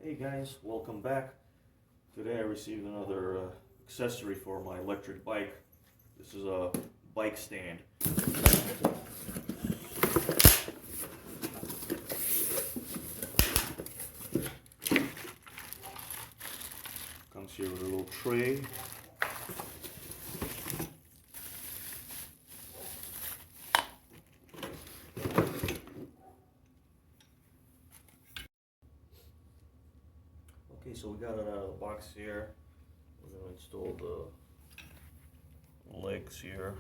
Hey guys, welcome back. Today I received another accessory for my electric bike. This is a bike stand. Comes here with a little tray. Okay, so we got it out of the box here. We're going to install the legs here.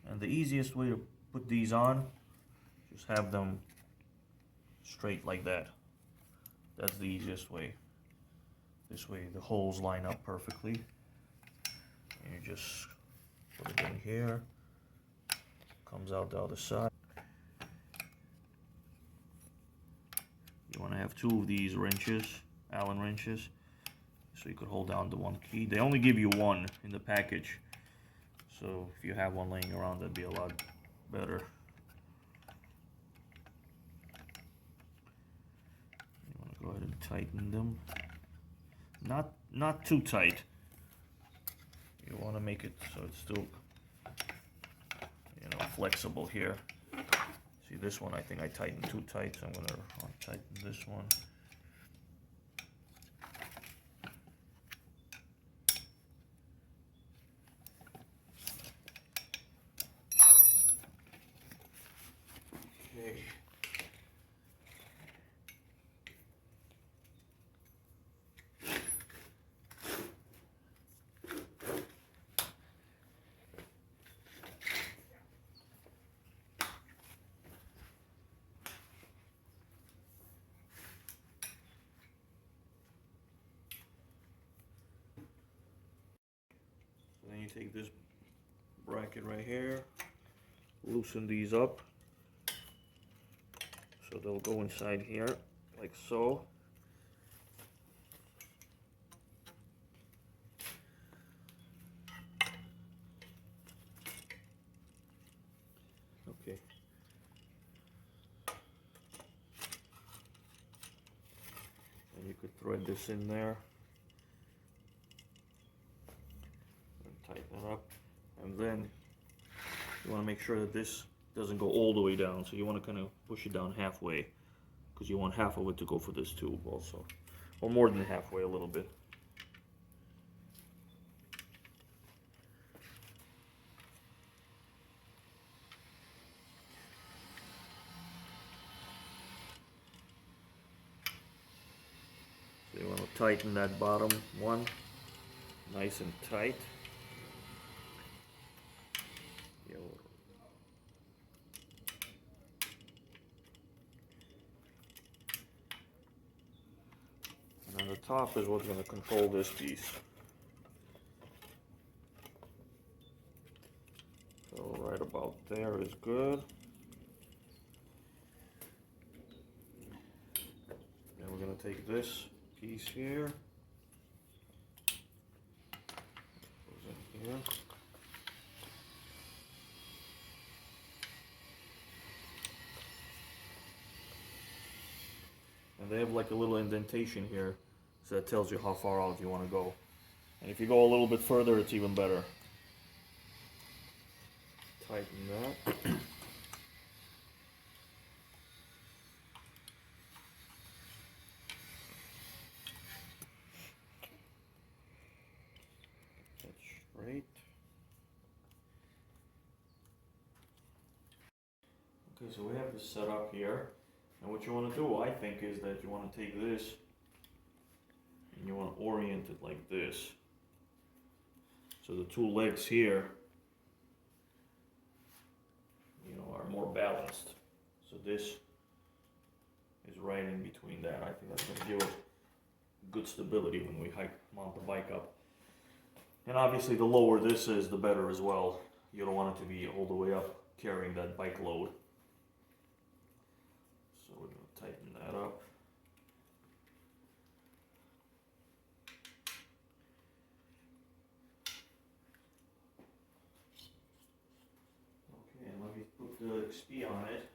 And the easiest way to put these on, just have them straight like that. That's the easiest way. This way the holes line up perfectly. And you just put it in here. Comes out the other side. You want to have two of these wrenches, Allen wrenches, so you could hold down the one key. They only give you one in the package. So if you have one laying around, that'd be a lot better. You want to go ahead and tighten them. Not too tight. You want to make it so it's still, flexible here. See, this one I think I tightened too tight, so I'm going to tighten this one. Okay. Then you take this bracket right here, loosen these up so they'll go inside here like so. Okay. And you could thread this in there. Tighten it up, and then you want to make sure that this doesn't go all the way down, so you want to kind of push it down halfway, because you want half of it to go for this tube also, or more than halfway, a little bit. So you want to tighten that bottom one nice and tight. And then the top is what's going to control this piece. So right about there is good. Then we're going to take this piece here. Goes in here. And they have like a little indentation here, so that tells you how far out you want to go. And if you go a little bit further, it's even better. Tighten that. That's straight. Okay, so we have this set up here. And what you want to do, I think, is that you want to take this and you want to orient it like this. So the two legs here, are more balanced. So this is right in between that. I think that's going to give us good stability when we mount the bike up. And obviously the lower this is, the better as well. you don't want it to be all the way up carrying that bike load. So we're going to tighten that up. Okay, and let me put the XP on it.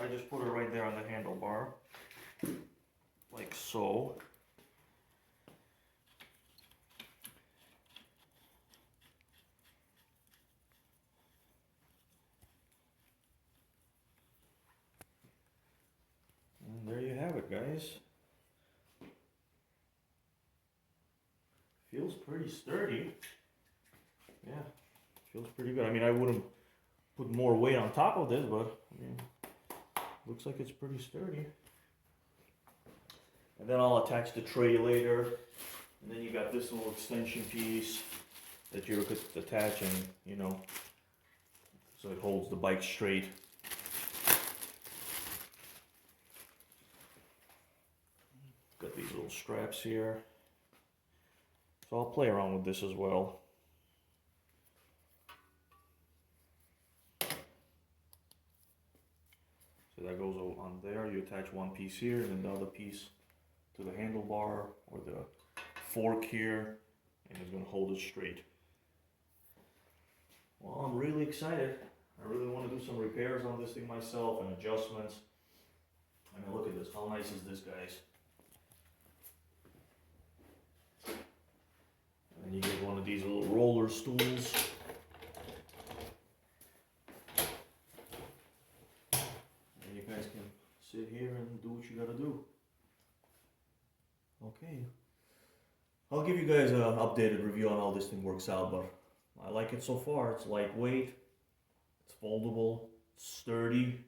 I just put it right there on the handlebar, like so. And there you have it, guys. Feels pretty sturdy. Yeah, feels pretty good. I mean, I wouldn't put more weight on top of this, but I mean, looks like it's pretty sturdy. And then I'll attach the tray later. And then you got this little extension piece that you could attach and, you know, so it holds the bike straight. Got these little straps here. So I'll play around with this as well. So that goes on there. You attach one piece here and then the other piece to the handlebar or the fork here, and it's going to hold it straight. Well, I'm really excited. I really want to do some repairs on this thing myself and adjustments. I mean, look at this. How nice is this, guys? And you get one of these little roller stools. And you guys can sit here and do what you gotta do. Okay. I'll give you guys an updated review on how this thing works out, but I like it so far. It's lightweight, it's foldable, it's sturdy,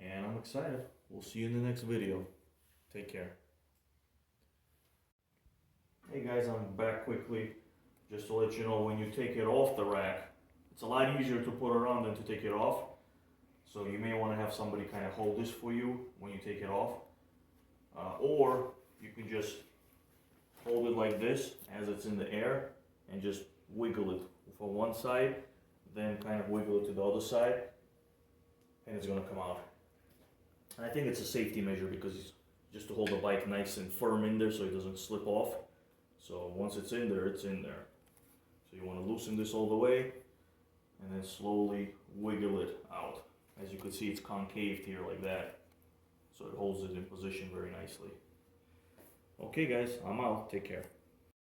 and I'm excited. We'll see you in the next video. Take care. Hey guys, I'm back quickly just to let you know when you take it off the rack, it's a lot easier to put it on than to take it off. So you may want to have somebody kind of hold this for you when you take it off. Or you can just hold it like this as it's in the air and just wiggle it from one side, then kind of wiggle it to the other side, and it's going to come out. And I think it's a safety measure because it's just to hold the bike nice and firm in there so it doesn't slip off. So once it's in there, it's in there. So you want to loosen this all the way and then slowly wiggle it out. As you can see, it's concaved here like that. So it holds it in position very nicely. Okay guys, I'm out. Take care.